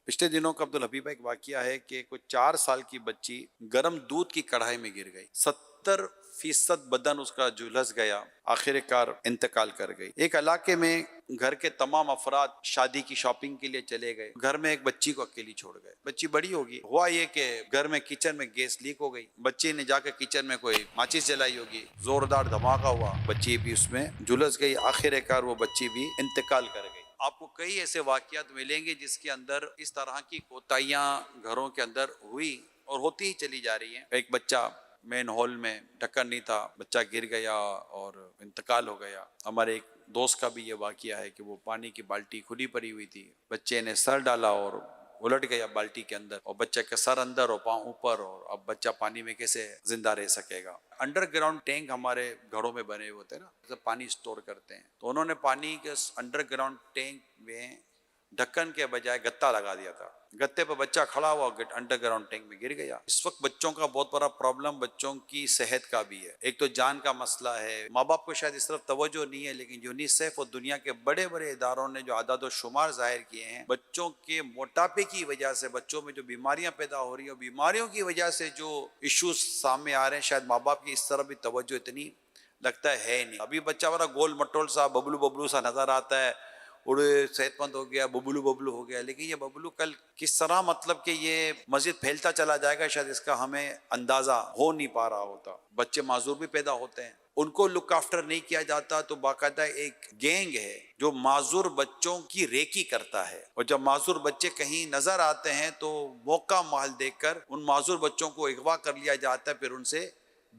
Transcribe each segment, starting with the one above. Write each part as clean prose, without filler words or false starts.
پچھلے دنوں کا عبد الحبیب ایک واقعہ ہے کہ کوئی 4 سال کی بچی گرم دودھ کی کڑھائی میں گر گئی. 70% بدن اس کا جھلس گیا, آخر کار انتقال کر گئی. ایک علاقے میں گھر کے تمام افراد شادی کی شاپنگ کے لیے چلے گئے. گھر میں ایک بچی کو اکیلی چھوڑ گئے. بچی بڑی ہوگی, ہوا یہ کہ گھر میں کچن میں گیس لیک ہو گئی. بچے نے جا کے کچن میں کوئی ماچس جلائی ہوگی, زوردار دھماکہ ہوا, بچی بھی اس میں جھلس گئی. آخر کار وہ بچی بھی انتقال کر گئی. آپ کو کئی ایسے واقعات ملیں گے جس کے اندر اس طرح کی کوتاہیاں گھروں کے اندر ہوئی اور ہوتی ہی چلی جا رہی ہیں. ایک بچہ مین ہال میں ڈھکن نہیں تھا, بچہ گر گیا اور انتقال ہو گیا. ہمارے ایک دوست کا بھی یہ واقعہ ہے کہ وہ پانی کی بالٹی کھلی پڑی ہوئی تھی, بچے نے سر ڈالا اور الٹ گیا بالٹی کے اندر, اور بچے کا سر اندر اور پاؤں اوپر, اور اب بچہ پانی میں کیسے زندہ رہ سکے گا. انڈر گراؤنڈ ٹینک ہمارے گھروں میں بنے ہوتے ہیں نا, جیسے پانی اسٹور کرتے ہیں, تو انہوں نے پانی کے انڈر گراؤنڈ ٹینک میں ڈھکن کے بجائے گتا لگا دیا تھا. گتے پہ بچہ کھڑا ہوا, انڈر گراؤنڈ ٹینک میں گر گیا. اس وقت بچوں کا بہت بڑا پرابلم بچوں کی صحت کا بھی ہے. ایک تو جان کا مسئلہ ہے, ماں باپ کو شاید اس طرف توجہ نہیں ہے, لیکن یونیسیف اور دنیا کے بڑے بڑے اداروں نے جو اعداد و شمار ظاہر کیے ہیں, بچوں کے موٹاپے کی وجہ سے بچوں میں جو بیماریاں پیدا ہو رہی ہیں, اور بیماریوں کی وجہ سے جو ایشوز سامنے آ رہے ہیں, شاید ماں باپ کی اس طرف بھی توجہ اتنی لگتا ہے نہیں. ابھی بچہ بڑا گول مٹول سا ببلو ببلو سا نظر آتا ہے, اڑے صحت مند ہو گیا, ببلو ببلو ہو گیا, لیکن یہ ببلو کل کس طرح مطلب کہ یہ مزید پھیلتا چلا جائے گا, شاید اس کا ہمیں اندازہ ہو نہیں پا رہا ہوتا. بچے معذور بھی پیدا ہوتے ہیں, ان کو لک آفٹر نہیں کیا جاتا, تو باقاعدہ ایک گینگ ہے جو معذور بچوں کی ریکی کرتا ہے, اور جب معذور بچے کہیں نظر آتے ہیں تو موقع محل دیکھ کر ان معذور بچوں کو اغوا کر لیا جاتا ہے, پھر ان سے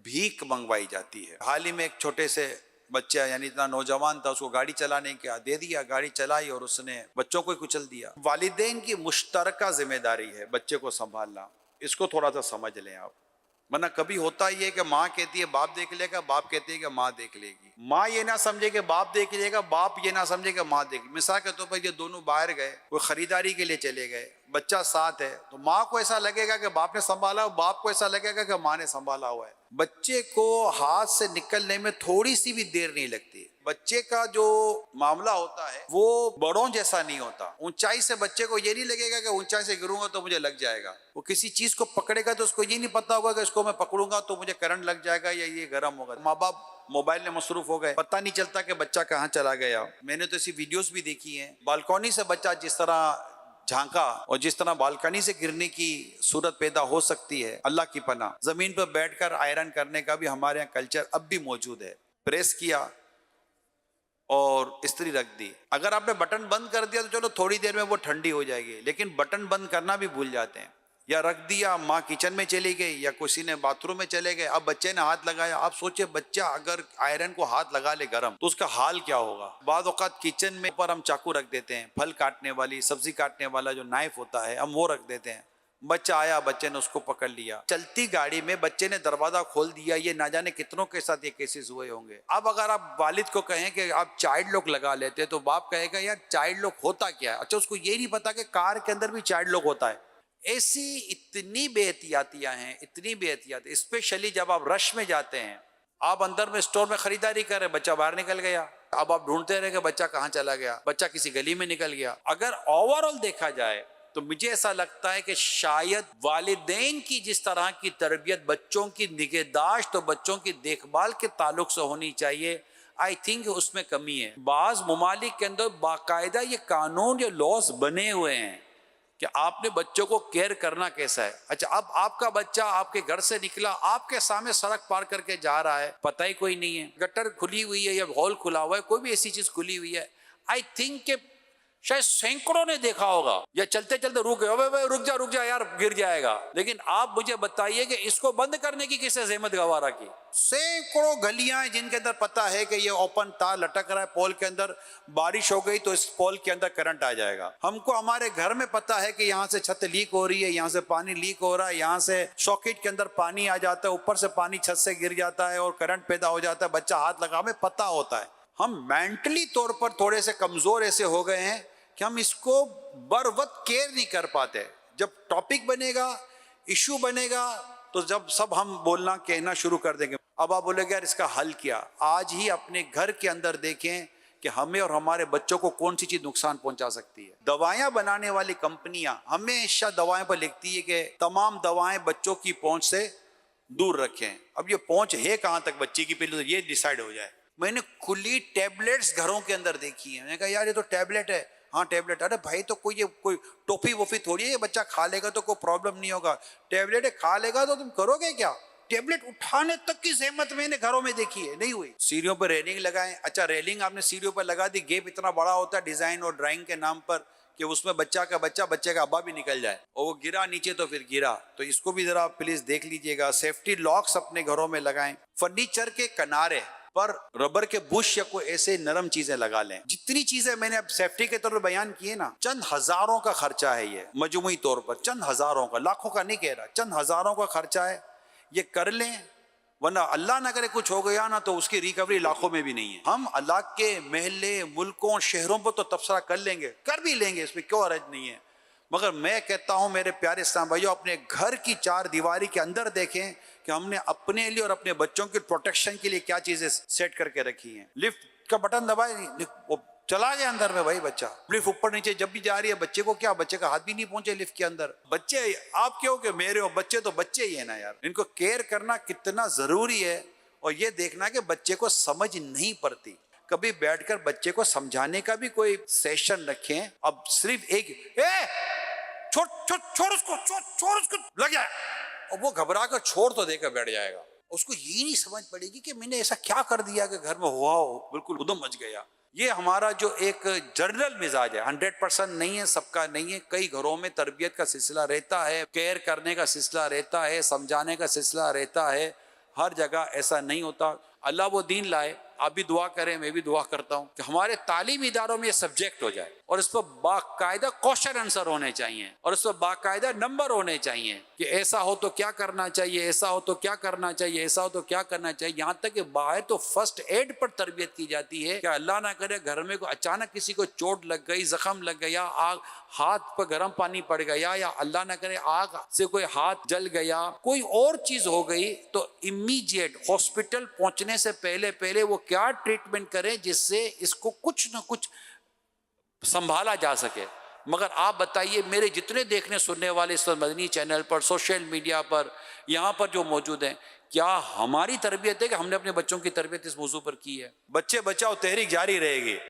بھیک منگوائی جاتی ہے. حال ہی میں ایک چھوٹے سے بچہ, یعنی اتنا نوجوان تھا, اس کو گاڑی چلانے کا دے دیا, گاڑی چلائی اور اس نے بچوں کو کچل دیا. والدین کی مشترکہ ذمہ داری ہے بچے کو سنبھالنا, اس کو تھوڑا سا سمجھ لیں آپ. ورنہ کبھی ہوتا ہی ہے کہ ماں کہتی ہے باپ دیکھ لے گا, باپ کہتی ہے کہ ماں دیکھ لے گی. ماں یہ نہ سمجھے کہ باپ دیکھ لے گا, باپ یہ نہ سمجھے کہ ماں دیکھ. مثال کے طور پر یہ دونوں باہر گئے, کوئی خریداری کے لیے چلے گئے, بچہ ساتھ ہے, تو ماں کو ایسا لگے گا کہ باپ نے سنبھالا, اور باپ کو ایسا لگے گا کہ ماں نے سنبھالا ہوا ہے. بچے کو ہاتھ سے نکلنے میں تھوڑی سی بھی دیر نہیں لگتی. بچے کا جو معاملہ ہوتا ہے وہ بڑوں جیسا نہیں ہوتا. اونچائی سے بچے کو یہ نہیں لگے گا کہ اونچائی سے گروں گا تو مجھے لگ جائے گا. وہ کسی چیز کو پکڑے گا تو اس کو یہ نہیں پتا ہوگا کہ اس کو میں پکڑوں گا تو مجھے کرنٹ لگ جائے گا یا یہ گرم ہوگا. ماں باپ موبائل میں مصروف ہو گئے, پتہ نہیں چلتا کہ بچہ کہاں چلا گیا. میں نے تو ایسی ویڈیوز بھی دیکھی ہیں, بالکونی سے بچہ جس طرح جھانکا اور جس طرح بالکنی سے گرنے کی صورت پیدا ہو سکتی ہے, اللہ کی پناہ. زمین پر بیٹھ کر آئرن کرنے کا بھی ہمارے یہاں کلچر اب بھی موجود ہے. پریس کیا اور استری رکھ دی. اگر آپ نے بٹن بند کر دیا تو چلو تھوڑی دیر میں وہ ٹھنڈی ہو جائے گی, لیکن بٹن بند کرنا بھی بھول جاتے ہیں. یا رکھ دیا, ماں کچن میں چلی گئی یا کسی نے باتھ روم میں چلے گئے, اب بچے نے ہاتھ لگایا. آپ سوچے بچہ اگر آئرن کو ہاتھ لگا لے گرم تو اس کا حال کیا ہوگا. بعض اوقات کچن میں پر ہم چاقو رکھ دیتے ہیں, پھل کاٹنے والی, سبزی کاٹنے والا جو نائف ہوتا ہے ہم وہ رکھ دیتے ہیں. بچہ آیا, بچے نے اس کو پکڑ لیا. چلتی گاڑی میں بچے نے دروازہ کھول دیا. یہ نہ جانے کتنوں کے ساتھ یہ کیسز ہوئے ہوں گے. اب اگر آپ والد کو کہیں کہ آپ چائلڈ لاک لگا لیتے تو باپ کہے گا یار چائلڈ لاک ہوتا کیا ہے. اچھا, اس کو یہ نہیں پتا کہ کار کے اندر بھی چائلڈ لاک ہوتا ہے. ایسی اتنی بے احتیاطیاں ہیں, اتنی بے احتیاطی, اسپیشلی جب آپ رش میں جاتے ہیں. آپ اندر میں اسٹور میں خریداری کر رہے, بچہ باہر نکل گیا, اب آپ ڈھونڈتے رہے کہ بچہ کہاں چلا گیا, بچہ کسی گلی میں نکل گیا. اگر اوور آل دیکھا جائے تو مجھے ایسا لگتا ہے کہ شاید والدین کی جس طرح کی تربیت, بچوں کی نگہداشت اور بچوں کی دیکھ بھال کے تعلق سے ہونی چاہیے, آئی تھنک اس میں کمی ہے. بعض ممالک کے اندر باقاعدہ یہ قانون, یہ لاز بنے ہوئے ہیں کہ آپ نے بچوں کو کیئر کرنا کیسا ہے. اچھا, اب آپ کا بچہ آپ کے گھر سے نکلا, آپ کے سامنے سڑک پار کر کے جا رہا ہے, پتہ ہی کوئی نہیں ہے, گٹر کھلی ہوئی ہے یا ہال کھلا ہوا ہے, کوئی بھی ایسی چیز کھلی ہوئی ہے, آئی تھنک کہ شاید سینکڑوں نے دیکھا ہوگا, یا چلتے چلتے رک گئے, رک جا یار گر جائے گا. لیکن آپ مجھے بتائیے کہ اس کو بند کرنے کی کس نے زحمت گوارا کی. سینکڑوں گلیاں ہیں جن کے اندر پتا ہے کہ یہ اوپن تار لٹک رہا ہے پول کے اندر, بارش ہو گئی تو اس پول کے اندر کرنٹ آ جائے گا. ہم کو ہمارے گھر میں پتا ہے کہ یہاں سے چھت لیک ہو رہی ہے, یہاں سے پانی لیک ہو رہا ہے, یہاں سے ساکٹ کے اندر پانی آ جاتا ہے, اوپر سے پانی چھت سے گر جاتا ہے اور کرنٹ پیدا ہو جاتا ہے, بچہ ہاتھ لگا, ہمیں پتا ہوتا ہے. ہم مینٹلی طور پر تھوڑے سے کمزور ایسے ہو گئے ہیں کہ ہم اس کو بر وقت کیئر نہیں کر پاتے. جب ٹاپک بنے گا, ایشو بنے گا, تو جب سب ہم بولنا کہنا شروع کر دیں گے. اب آپ بولے گے یار اس کا حل کیا. آج ہی اپنے گھر کے اندر دیکھیں کہ ہمیں اور ہمارے بچوں کو کون سی چیز نقصان پہنچا سکتی ہے. دوائیاں بنانے والی کمپنیاں ہمیشہ دوائیں پر لکھتی ہے کہ تمام دوائیں بچوں کی پہنچ سے دور رکھیں. اب یہ پہنچ ہے کہاں تک بچے کی، پہلے تو یہ ڈیسائیڈ ہو جائے. میں نے کھلی ٹیبلٹس گھروں کے اندر دیکھی ہے. میں نے کہا یار یہ تو ٹیبلٹ ہے. ہاں ٹیبلٹ. ارے بھائی تو کوئی ٹوپی ووفی تھوڑی ہے، یہ بچہ کھا لے گا تو کوئی پرابلم نہیں ہوگا. ٹیبلٹ ہے، کھا لے گا تو تم کرو گے کیا؟ ٹیبلٹ اٹھانے تک کی زحمت میں نے گھروں میں دیکھی ہے، نہیں ہوئی. سیڑھیوں پر ریلنگ لگائیں. اچھا ریلنگ آپ نے سیڑھیوں پر لگا دی، گیپ اتنا بڑا ہوتا ہے ڈیزائن اور ڈرائنگ کے نام پر کہ اس میں بچے کا ابا بھی نکل جائے اور وہ گرا نیچے تو پھر گرا. تو اس کو بھی ذرا پلیز دیکھ لیجئے گا. سیفٹی لاکس اپنے گھروں میں لگائیں. فرنیچر کے کنارے پر ربر کے بش یا کوئی ایسے نرم چیزیں لگا لیں. جتنی چیزیں میں نے اب سیفٹی کے طور پر بیان کی ہے نا، چند ہزاروں کا خرچہ ہے. یہ مجموعی طور پر چند ہزاروں کا، لاکھوں کا نہیں کہہ رہا، چند ہزاروں کا خرچہ ہے. یہ کر لیں، ورنہ اللہ نہ کرے کچھ ہو گیا نا تو اس کی ریکوری لاکھوں میں بھی نہیں ہے. ہم اللہ کے محلے، ملکوں، شہروں پر تو تبصرہ کر لیں گے، کر بھی لیں گے، اس میں کیوں حرج نہیں ہے. مگر میں کہتا ہوں میرے پیارے اسلام بھائیو، اپنے گھر کی چار دیواری کے اندر دیکھیں کہ ہم نے اپنے لیے اور اپنے بچوں کی پروٹیکشن کے لیے کیا چیزیں سیٹ کر کے رکھی ہیں. لفٹ کا بٹن دبائے، وہ چلا گیا اندر میں بھائی بچہ. لفٹ اوپر نیچے جب بھی جا رہی ہے، بچے کو کیا، بچے کا ہاتھ بھی نہیں پہنچے لفٹ کے اندر. بچے آپ کیوں کہ میرے ہو، بچے تو بچے ہی ہیں نا یار. ان کو کیئر کرنا کتنا ضروری ہے، اور یہ دیکھنا کہ بچے کو سمجھ نہیں پڑتی. کبھی بیٹھ کر بچے کو سمجھانے کا بھی کوئی سیشن رکھیں. اب صرف ایک چھوڑ اس کو لگ جائے، اور وہ گھبرا کر چھوڑ تو دے کر بیٹھ جائے گا. اس کو یہ نہیں سمجھ پڑے گی کہ میں نے ایسا کیا کر دیا کہ گھر میں ہوا ہو بالکل ادم مچ گیا. یہ ہمارا جو ایک جنرل مزاج ہے، 100% نہیں ہے، سب کا نہیں ہے. کئی گھروں میں تربیت کا سلسلہ رہتا ہے، کیئر کرنے کا سلسلہ رہتا ہے، سمجھانے کا سلسلہ رہتا ہے. ہر جگہ ایسا نہیں ہوتا. اللہ وہ دین لائے. آپ بھی دعا کریں، میں بھی دعا کرتا ہوں کہ ہمارے تعلیمی اداروں میں یہ سبجیکٹ ہو جائے، اور اس پر باقاعدہ کوشچن آنسر ہونے چاہیے، اور اس پر باقاعدہ نمبر ہونے چاہیے کہ ایسا ہو تو کیا کرنا چاہیے، ایسا ہو تو کیا کرنا چاہیے، ایسا ہو تو کیا کرنا چاہیے. یہاں تک کہ باہر تو فرسٹ ایڈ پر تربیت کی جاتی ہے کہ اللہ نہ کرے گھر میں کوئی اچانک کسی کو چوٹ لگ گئی، زخم لگ گیا، آگ ہاتھ پر گرم پانی پڑ گیا، یا اللہ نہ کرے آگ سے کوئی ہاتھ جل گیا، کوئی اور چیز ہو گئی، تو امیڈیٹ ہاسپٹل پہنچنے سے پہلے وہ کیا ٹریٹمنٹ کریں جس سے اس کو کچھ نہ کچھ سنبھالا جا سکے. مگر آپ بتائیے، میرے جتنے دیکھنے سننے والے اس وقت مدنی چینل پر، سوشل میڈیا پر، یہاں پر جو موجود ہیں، کیا ہماری تربیت ہے کہ ہم نے اپنے بچوں کی تربیت اس موضوع پر کی ہے؟ بچے بچاؤ تحریک جاری رہے گی.